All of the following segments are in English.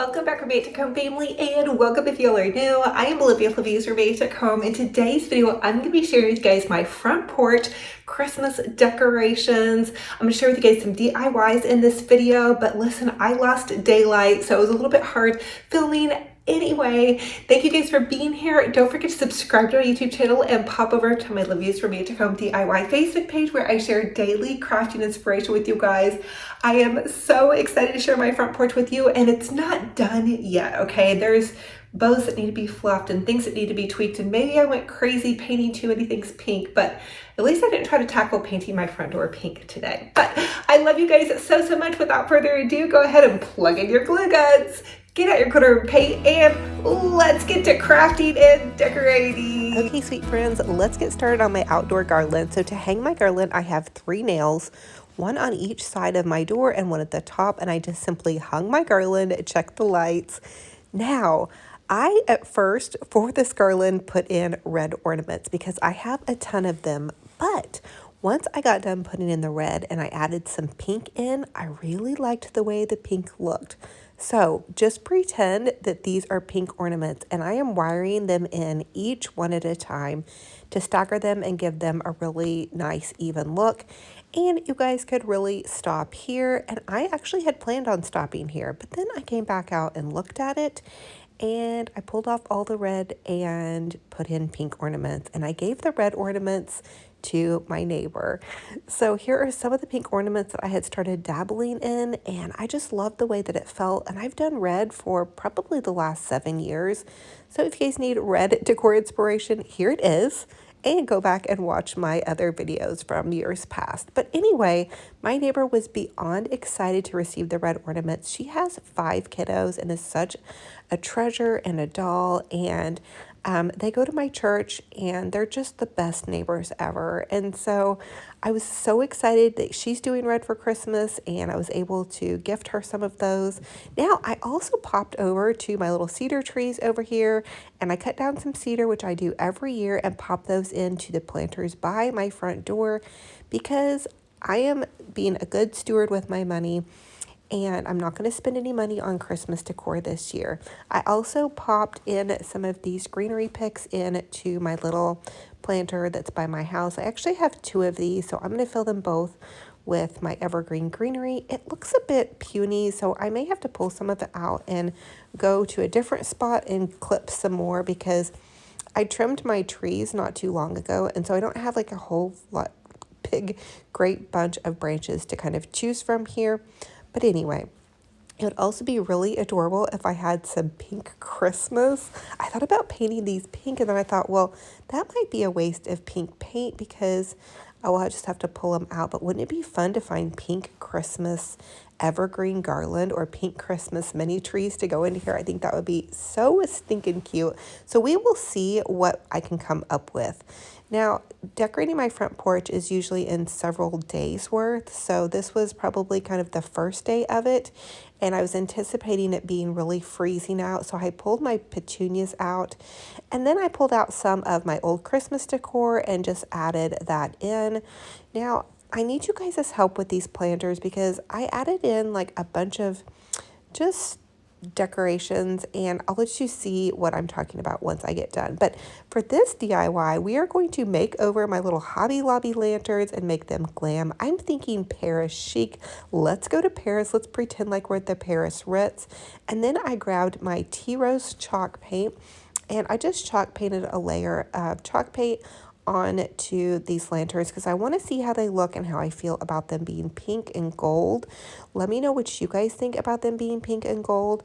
welcome back Romantic Home family, and welcome if you are new. I am Olivia with Olivia's Romantic Home. In today's video, I'm going to be sharing with you guys my front porch Christmas decorations. I'm going to share with you guys some DIYs in this video, but listen, I lost daylight, so it was a little bit hard filming. Anyway, thank you guys for being here. Don't forget to subscribe to my YouTube channel and pop over to my Olivia's Romantic Home DIY Facebook page where I share daily crafting inspiration with you guys. I am so excited to share my front porch with you, and it's not done yet, okay? There's bows that need to be fluffed and things that need to be tweaked, and maybe I went crazy painting too many things pink, but at least I didn't try to tackle painting my front door pink today. But I love you guys so much. Without further ado, go ahead and plug in your glue guns. Get out your glitter and paint, and let's get to crafting and decorating. Okay, sweet friends, let's get started on my outdoor garland. So to hang my garland, I have 3 nails, one on each side of my door and one at the top, and I just simply hung my garland, checked the lights. Now, I at first, for this garland, put in red ornaments because I have a ton of them, but once I got done putting in the red and I added some pink in, I really liked the way the pink looked. So just pretend that these are pink ornaments, and I am wiring them in each one at a time to stagger them and give them a really nice even look. And you guys could really stop here, and I actually had planned on stopping here, but then I came back out and looked at it, and I pulled off all the red and put in pink ornaments, and I gave the red ornaments to my neighbor. So here are some of the pink ornaments that I had started dabbling in, and I just love the way that it felt. And I've done red for probably the last 7 years. So if you guys need red decor inspiration, here it is. And go back and watch my other videos from years past. But anyway, my neighbor was beyond excited to receive the red ornaments. She has 5 kiddos and is such a treasure and a doll, and they go to my church, and they're just the best neighbors ever. And so I was so excited that she's doing red for Christmas, and I was able to gift her some of those. Now, I also popped over to my little cedar trees over here, and I cut down some cedar, which I do every year, and pop those into the planters by my front door because I am being a good steward with my money, and I'm not going to spend any money on Christmas decor this year. I also popped in some of these greenery picks into my little planter that's by my house. I actually have 2 of these, so I'm going to fill them both with my evergreen greenery. It looks a bit puny, so I may have to pull some of it out and go to a different spot and clip some more because I trimmed my trees not too long ago, and so I don't have like a whole lot big great bunch of branches to kind of choose from here. But anyway, it would also be really adorable if I had some pink Christmas. I thought about painting these pink, and then I thought, well, that might be a waste of pink paint because I will just have to pull them out. But wouldn't it be fun to find pink Christmas evergreen garland or pink Christmas mini trees to go into here? I think that would be so stinking cute. So we will see what I can come up with. Now, decorating my front porch is usually in several days worth, so this was probably kind of the first day of it, and I was anticipating it being really freezing out, so I pulled my petunias out, and then I pulled out some of my old Christmas decor and just added that in. Now, I need you guys' help with these planters because I added in like a bunch of just decorations, and I'll let you see what I'm talking about once I get done. But for this DIY, we are going to make over my little Hobby Lobby lanterns and make them glam. I'm thinking Paris chic. Let's go to Paris. Let's pretend like we're at the Paris Ritz. And then I grabbed my Tea Rose chalk paint, and I just chalk painted a layer of chalk paint on to these lanterns because I want to see how they look and how I feel about them being pink and gold. Let me know what you guys think about them being pink and gold.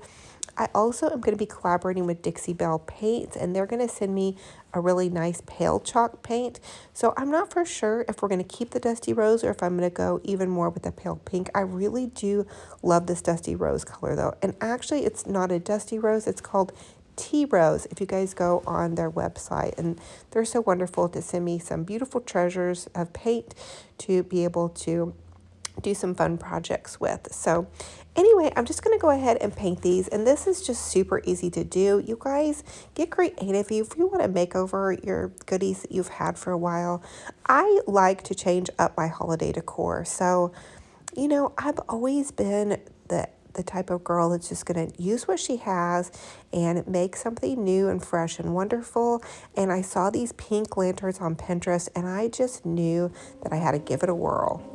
I also am going to be collaborating with Dixie Belle Paints, and they're going to send me a really nice pale chalk paint. So I'm not for sure if we're going to keep the Dusty Rose or if I'm going to go even more with the pale pink. I really do love this Dusty Rose color though. And actually it's not a Dusty Rose, it's called Tea Rose if you guys go on their website, and they're so wonderful to send me some beautiful treasures of paint to be able to do some fun projects with. So anyway, I'm just going to go ahead and paint these, and this is just super easy to do. You guys get creative if you want to make over your goodies that you've had for a while. I like to change up my holiday decor. So, you know, I've always been the the type of girl that's just going to use what she has and make something new and fresh and wonderful. And I saw these pink lanterns on Pinterest, and I just knew that I had to give it a whirl.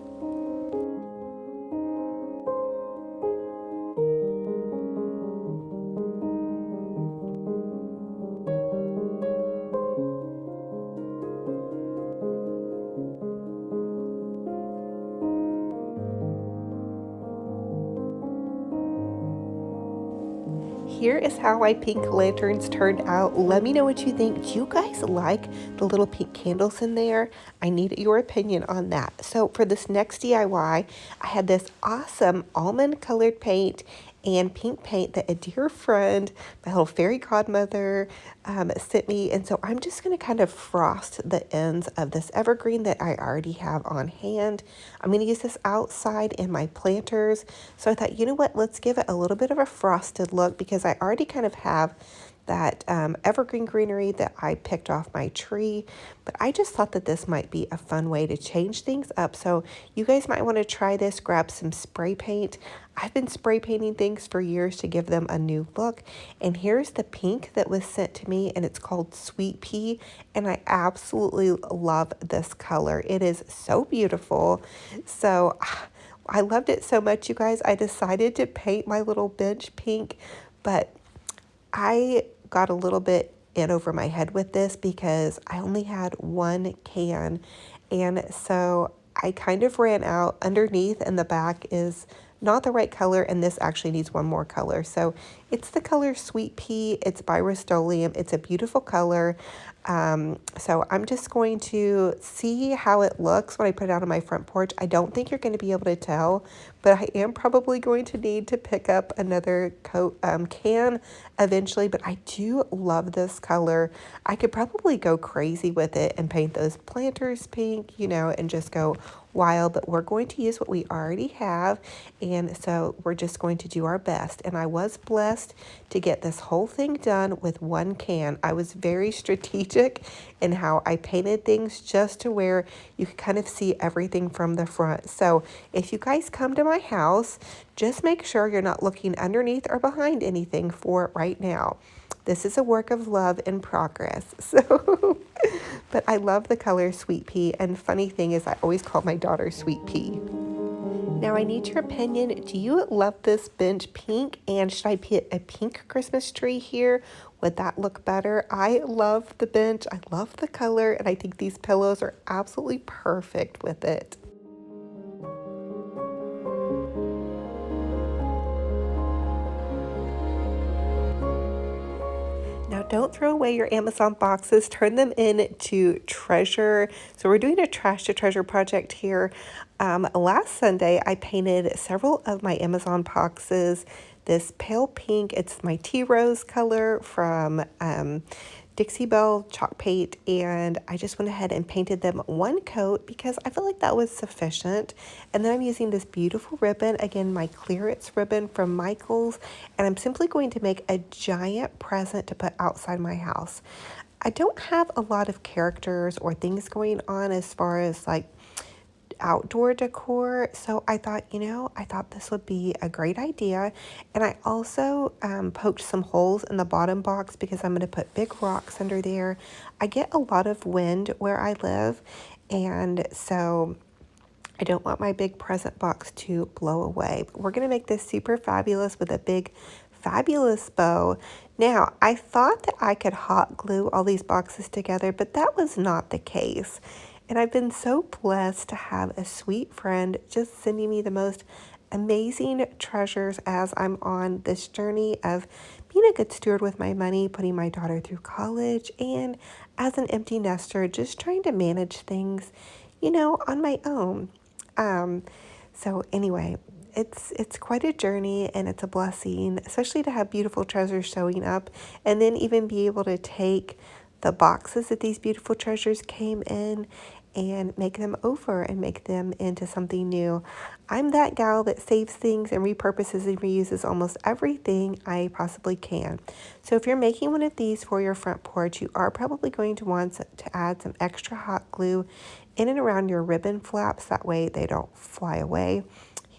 Here is how my pink lanterns turned out. Let me know what you think. Do you guys like the little pink candles in there? I need your opinion on that. So for this next DIY, I had this awesome almond colored paint and pink paint that a dear friend, my little fairy godmother, sent me. And so I'm just going to kind of frost the ends of this evergreen that I already have on hand. I'm going to use this outside in my planters. So I thought, you know what, let's give it a little bit of a frosted look, because I already kind of have that evergreen greenery that I picked off my tree. But I just thought that this might be a fun way to change things up. So you guys might want to try this. Grab some spray paint. I've been spray painting things for years to give them a new look. And here's the pink that was sent to me, and it's called Sweet Pea. And I absolutely love this color. It is so beautiful. So I loved it so much, you guys. I decided to paint my little bench pink, but I got a little bit in over my head with this because I only had one can. And so I kind of ran out. Underneath and the back is not the right color, and this actually needs one more color. So it's the color Sweet Pea. It's by Rust-Oleum. It's a beautiful color. So I'm just going to see how it looks when I put it out on my front porch. I don't think you're going to be able to tell, but I am probably going to need to pick up another can eventually. But I do love this color. I could probably go crazy with it and paint those planters pink, you know, and just go wild. But we're going to use what we already have, and so we're just going to do our best. And I was blessed to get this whole thing done with one can. I was very strategic in how I painted things, just to where you could kind of see everything from the front. So if you guys come to my house, just make sure you're not looking underneath or behind anything for it right now. This is a work of love in progress. So, but I love the color Sweet Pea. And funny thing is, I always call my daughter Sweet Pea. Now I need your opinion. Do you love this bench pink? And should I put a pink Christmas tree here? Would that look better? I love the bench. I love the color. And I think these pillows are absolutely perfect with it. Now, don't throw away your Amazon boxes. Turn them into treasure. So we're doing a trash to treasure project here. Last Sunday, I painted several of my Amazon boxes this pale pink. It's my tea rose color from Dixie Belle chalk paint, and I just went ahead and painted them one coat because I felt like that was sufficient. And then I'm using this beautiful ribbon, again, my clearance ribbon from Michaels, and I'm simply going to make a giant present to put outside my house. I don't have a lot of characters or things going on as far as like outdoor decor, so I thought, I thought this would be a great idea. And I also poked some holes in the bottom box because I'm going to put big rocks under there. I get a lot of wind where I live, and so I don't want my big present box to blow away. But we're going to make this super fabulous with a big fabulous bow. Now, I thought that I could hot glue all these boxes together, but that was not the case. And I've been so blessed to have a sweet friend just sending me the most amazing treasures as I'm on this journey of being a good steward with my money, putting my daughter through college, and as an empty nester, just trying to manage things, on my own. So anyway, it's quite a journey, and it's a blessing, especially to have beautiful treasures showing up, and then even be able to take the boxes that these beautiful treasures came in and make them over and make them into something new. I'm that gal that saves things and repurposes and reuses almost everything I possibly can. So if you're making one of these for your front porch, you are probably going to want to add some extra hot glue in and around your ribbon flaps. That way they don't fly away.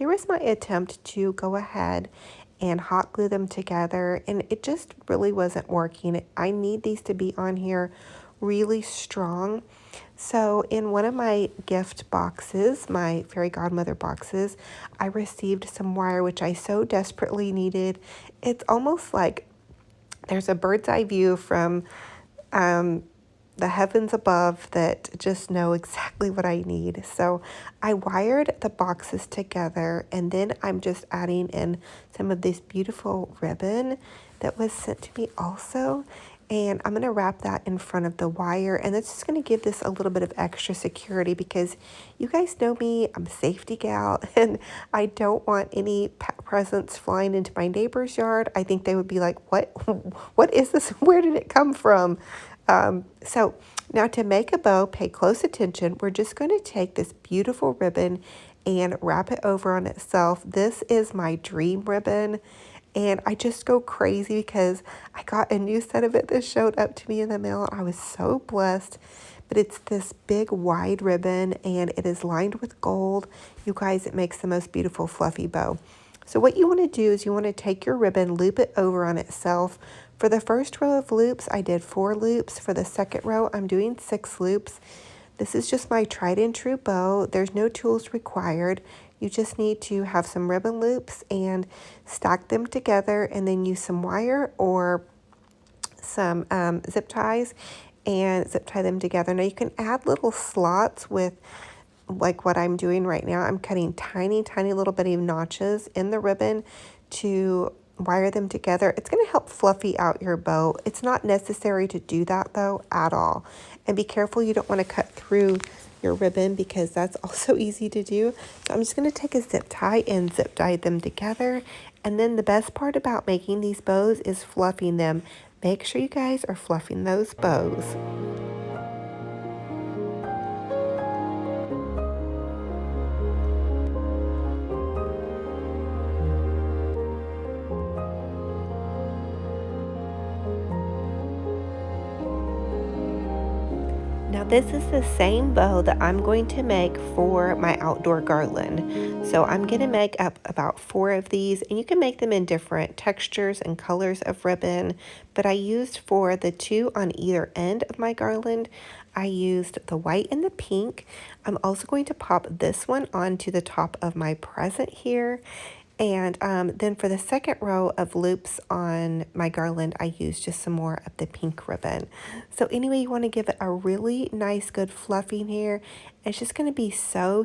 here was my attempt to go ahead and hot glue them together, and it just really wasn't working. I need these to be on here really strong. So in one of my gift boxes, my fairy godmother boxes, I received some wire which I so desperately needed. It's almost like there's a bird's eye view from the heavens above that just know exactly what I need. So I wired the boxes together, and then I'm just adding in some of this beautiful ribbon that was sent to me also. And I'm going to wrap that in front of the wire, and that's just going to give this a little bit of extra security because you guys know me, I'm a safety gal, and I don't want any presents flying into my neighbor's yard. I think they would be like, what is this? Where did it come from? So now to make a bow, pay close attention. We're just going to take this beautiful ribbon and wrap it over on itself. This is my dream ribbon, and I just go crazy because I got a new set of it that showed up to me in the mail. I was so blessed. But it's this big wide ribbon, and it is lined with gold. You guys, it makes the most beautiful fluffy bow. So what you want to do is you want to take your ribbon, loop it over on itself. For the first row of loops, I did 4 loops. For the second row, I'm doing 6 loops. This is just my tried and true bow. There's no tools required. You just need to have some ribbon loops and stack them together, and then use some wire or some zip ties and zip tie them together. Now you can add little slots with like what I'm doing right now. I'm cutting tiny little bitty notches in the ribbon to wire them together. It's going to help fluffy out your bow. It's not necessary to do that though at all. And be careful, you don't want to cut through your ribbon because that's also easy to do. So I'm just going to take a zip tie and zip tie them together. And then the best part about making these bows is fluffing them. Make sure you guys are fluffing those bows. Now this is the same bow that I'm going to make for my outdoor garland. So I'm going to make up about 4 of these, and you can make them in different textures and colors of ribbon, but I used for the 2 on either end of my garland, I used the white and the pink. I'm also going to pop this one onto the top of my present here. And then for the second row of loops on my garland, I used just some more of the pink ribbon. So anyway, you want to give it a really nice, good fluffing here. It's just going to be so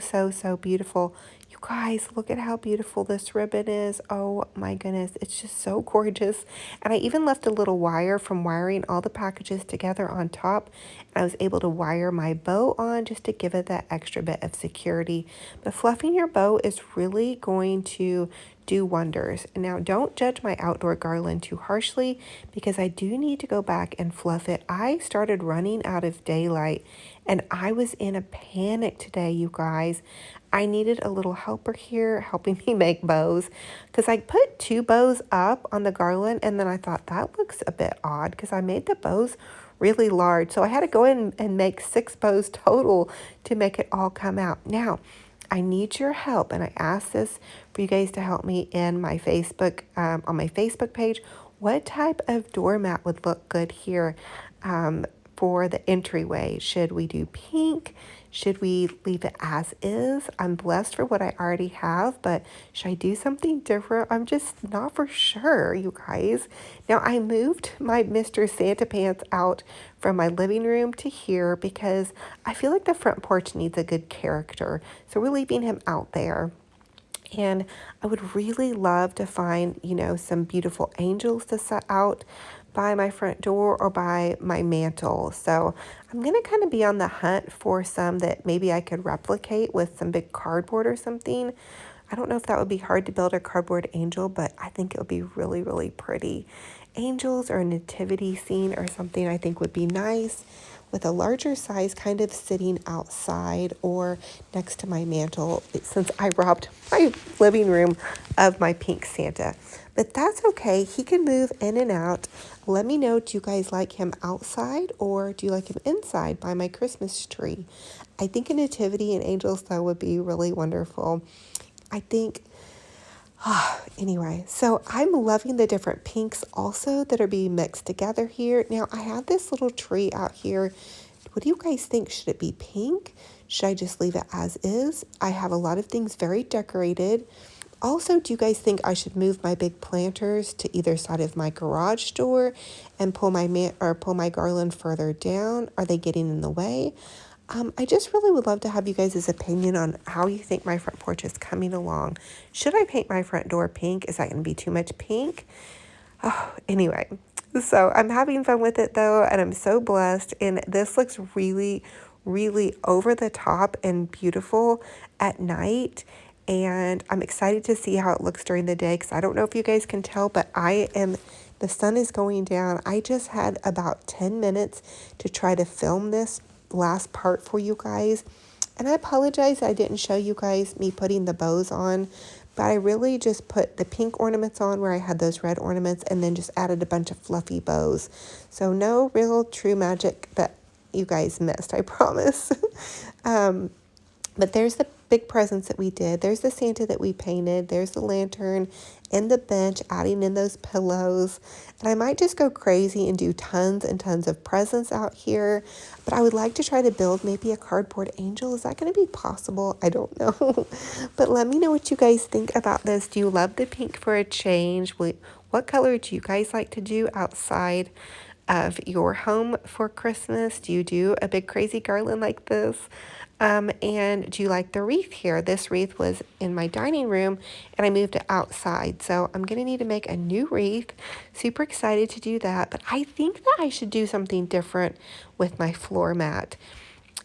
beautiful. You guys, look at how beautiful this ribbon is. Oh my goodness, it's just so gorgeous. And I even left a little wire from wiring all the packages together on top. I was able to wire my bow on just to give it that extra bit of security. But fluffing your bow is really going to do wonders. Now, don't judge my outdoor garland too harshly because I do need to go back and fluff it. I started running out of daylight and I was in a panic today, you guys. I needed a little helper here helping me make bows because I put 2 bows up on the garland, and then I thought that looks a bit odd because I made the bows really large. So I had to go in and make 6 bows total to make it all come out. Now, I need your help, and I asked this for you guys to help me in my Facebook, on my Facebook page. What type of doormat would look good here for the entryway? Should we do pink? Should we leave it as is? I'm blessed for what I already have, but should I do something different? I'm just not for sure, you guys. Now, I moved my Mr. Santa Pants out from my living room to here because I feel like the front porch needs a good character. So we're leaving him out there. And I would really love to find, you know, some beautiful angels to set out by my front door or by my mantle. So I'm going to kind of be on the hunt for some that maybe I could replicate with some big cardboard or something. I don't know if that would be hard to build a cardboard angel, but I think it would be really pretty. Angels or a nativity scene or something I think would be nice, with a larger size kind of sitting outside or next to my mantle, since I robbed my living room of my pink Santa. But that's okay. He can move in and out. Let me know, do you guys like him outside or do you like him inside by my Christmas tree? I think a nativity and angels though would be really wonderful. I think, anyway, so I'm loving the different pinks also that are being mixed together here. Now I have this little tree out here. What do you guys think? Should it be pink? Should I just leave it as is? I have a lot of things very decorated. Also, do you guys think I should move my big planters to either side of my garage door and pull my garland further down? Are they getting in the way? I just really would love to have you guys' opinion on how you think my front porch is coming along. Should I paint my front door pink? Is that going to be too much pink? Oh, anyway, so I'm having fun with it though, and I'm so blessed. And this looks really, really over the top and beautiful at night. And I'm excited to see how it looks during the day because I don't know if you guys can tell, but the sun is going down. I just had about 10 minutes to try to film this last part for you guys. And I apologize I didn't show you guys me putting the bows on, but I really just put the pink ornaments on where I had those red ornaments and then just added a bunch of fluffy bows. So no real true magic that you guys missed, I promise. But there's the big presents that we did. There's the Santa that we painted. There's the lantern and the bench, adding in those pillows. And I might just go crazy and do tons and tons of presents out here. But I would like to try to build maybe a cardboard angel. Is that going to be possible? I don't know. But let me know what you guys think about this. Do you love the pink for a change? What color do you guys like to do outside of your home for Christmas? Do you do a big crazy garland like this? And do you like the wreath here? This wreath was in my dining room and I moved it outside. So I'm going to need to make a new wreath. Super excited to do that. But I think that I should do something different with my floor mat.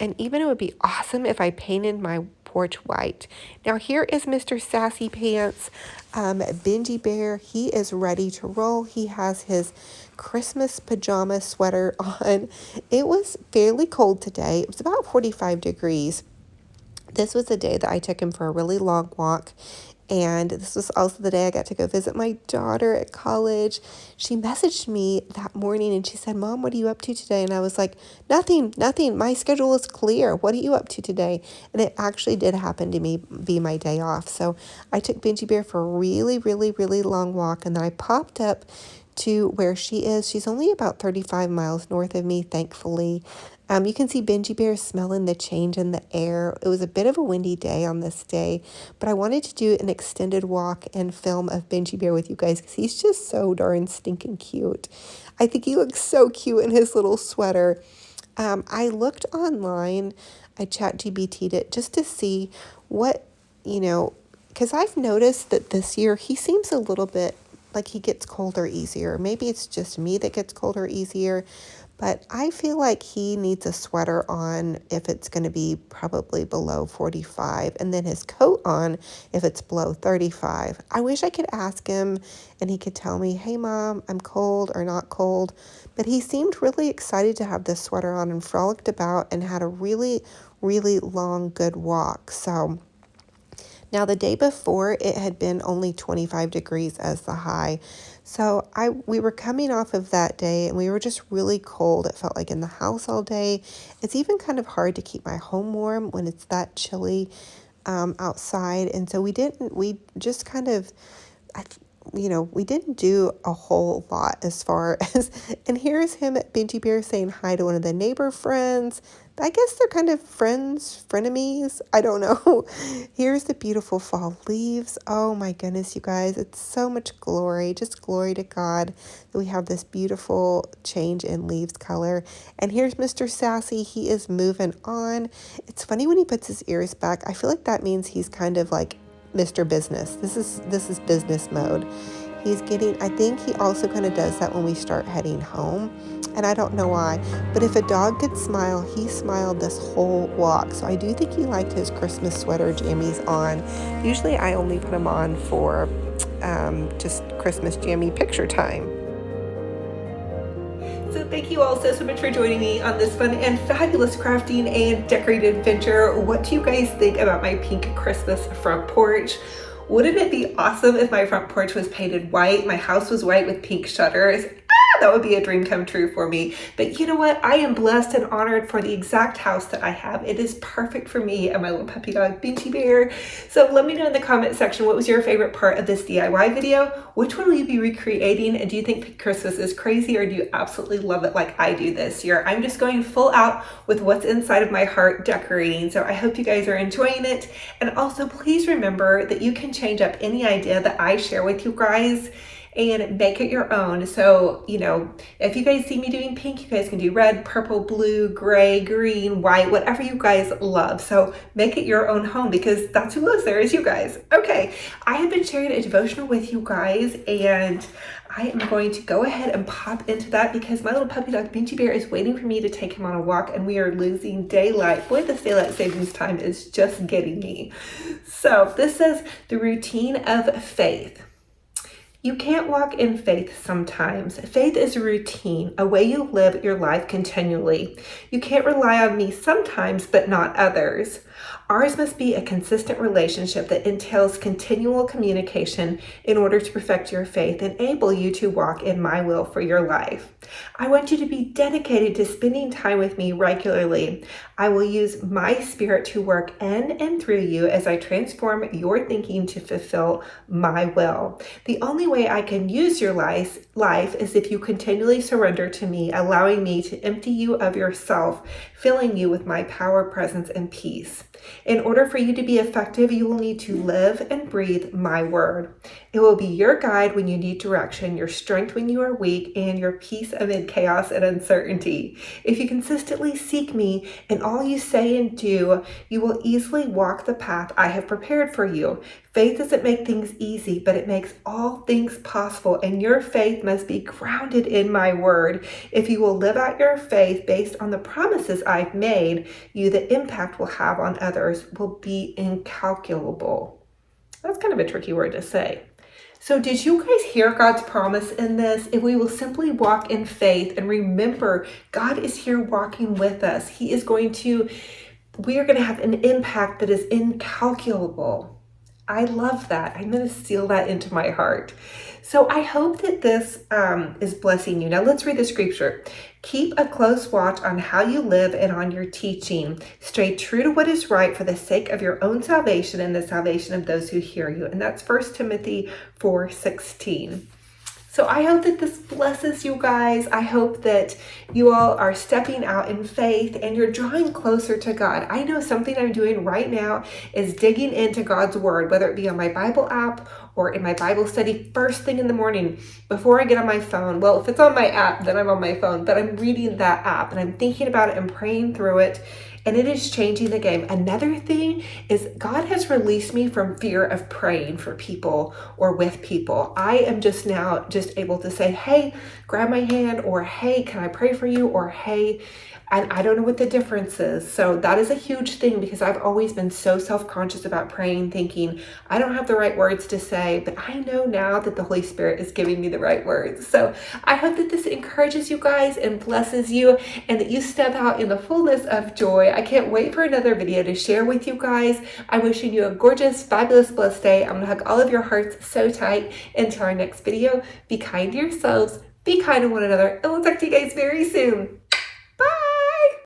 And even it would be awesome if I painted my porch white. Now here is Mr. Sassy Pants, Benji Bear. He is ready to roll. He has his Christmas pajama sweater on. It was fairly cold today. It was about 45 degrees. This was the day that I took him for a really long walk. And this was also the day I got to go visit my daughter at college. She messaged me that morning and she said, "Mom, what are you up to today?" And I was like, nothing. My schedule is clear. What are you up to today? And it actually did happen to be my day off. So I took Benji Bear for a really, really, really long walk. And then I popped up to where she is. She's only about 35 miles north of me, thankfully. You can see Benji Bear smelling the change in the air. It was a bit of a windy day on this day, but I wanted to do an extended walk and film of Benji Bear with you guys because he's just so darn stinking cute. I think he looks so cute in his little sweater. I looked online, I ChatGPT'd it just to see what, because I've noticed that this year he seems a little bit like he gets colder easier. Maybe it's just me that gets colder easier, but I feel like he needs a sweater on if it's going to be probably below 45, and then his coat on if it's below 35. I wish I could ask him and he could tell me, "Hey Mom, I'm cold," or not cold, but he seemed really excited to have this sweater on and frolicked about and had a really, really long, good walk. So now the day before, it had been only 25 degrees as the high. So we were coming off of that day and we were just really cold. It felt like in the house all day. It's even kind of hard to keep my home warm when it's that chilly outside. And so we just kind of, we didn't do a whole lot as far as, and here's him at Benji Bear saying hi to one of the neighbor friends. I guess they're kind of frenemies. I don't know. Here's the beautiful fall leaves. Oh my goodness, you guys. It's so much glory. Just glory to God that we have this beautiful change in leaves color. And here's Mr. Sassy. He is moving on. It's funny when he puts his ears back. I feel like that means he's kind of like Mr. Business. This is business mode. I think he also kind of does that when we start heading home. And I don't know why, but if a dog could smile, he smiled this whole walk. So I do think he liked his Christmas sweater jammies on. Usually I only put them on for just Christmas jammy picture time. So thank you all so much for joining me on this fun and fabulous crafting and decorated adventure. What do you guys think about my pink Christmas front porch? Wouldn't it be awesome if my front porch was painted white? My house was white with pink shutters. that would be a dream come true for me. But you know what? I am blessed and honored for the exact house that I have. It is perfect for me and my little puppy dog, Beachy Bear. So let me know in the comment section, what was your favorite part of this DIY video? Which one will you be recreating? And do you think Christmas is crazy, or do you absolutely love it like I do this year? I'm just going full out with what's inside of my heart decorating. So I hope you guys are enjoying it. And also please remember that you can change up any idea that I share with you guys and make it your own. So, you know, if you guys see me doing pink, you guys can do red, purple, blue, gray, green, white, whatever you guys love. So make it your own home, because that's who lives there is you guys. Okay, I have been sharing a devotional with you guys, and I am going to go ahead and pop into that because my little puppy dog, Beachy Bear, is waiting for me to take him on a walk, and we are losing daylight. Boy, this daylight savings time is just getting me. So this says the routine of faith. You can't walk in faith sometimes. Faith is a routine, a way you live your life continually. You can't rely on me sometimes, but not others. Ours must be a consistent relationship that entails continual communication in order to perfect your faith and enable you to walk in my will for your life. I want you to be dedicated to spending time with me regularly. I will use my spirit to work in and through you as I transform your thinking to fulfill my will. The only way I can use your life is if you continually surrender to me, allowing me to empty you of yourself, filling you with my power, presence, and peace. In order for you to be effective, you will need to live and breathe my word. It will be your guide when you need direction, your strength when you are weak, and your peace amid chaos and uncertainty. If you consistently seek me in all you say and do, you will easily walk the path I have prepared for you. Faith doesn't make things easy, but it makes all things possible, and your faith must be grounded in my word. If you will live out your faith based on the promises I've made you, the impact we'll have on others will be incalculable. That's kind of a tricky word to say. So did you guys hear God's promise in this? If we will simply walk in faith and remember God is here walking with us, we are going to have an impact that is incalculable. I love that. I'm going to seal that into my heart. So I hope that this is blessing you. Now let's read the scripture. Keep a close watch on how you live and on your teaching. Stay true to what is right for the sake of your own salvation and the salvation of those who hear you. And that's 1 Timothy 4:16. So I hope that this blesses you guys. I hope that you all are stepping out in faith and you're drawing closer to God. I know something I'm doing right now is digging into God's word, whether it be on my Bible app or in my Bible study first thing in the morning before I get on my phone. Well, if it's on my app, then I'm on my phone, but I'm reading that app and I'm thinking about it and praying through it. And it is changing the game. Another thing is God has released me from fear of praying for people or with people. I am just now able to say, hey, grab my hand, or hey, can I pray for you? Or hey, and I don't know what the difference is. So that is a huge thing, because I've always been so self-conscious about praying, thinking I don't have the right words to say, but I know now that the Holy Spirit is giving me the right words. So I hope that this encourages you guys and blesses you, and that you step out in the fullness of joy. I can't wait for another video to share with you guys. I'm wishing you a gorgeous, fabulous, blessed day. I'm gonna hug all of your hearts so tight. Until our next video, be kind to yourselves, be kind to one another, and we'll talk to you guys very soon.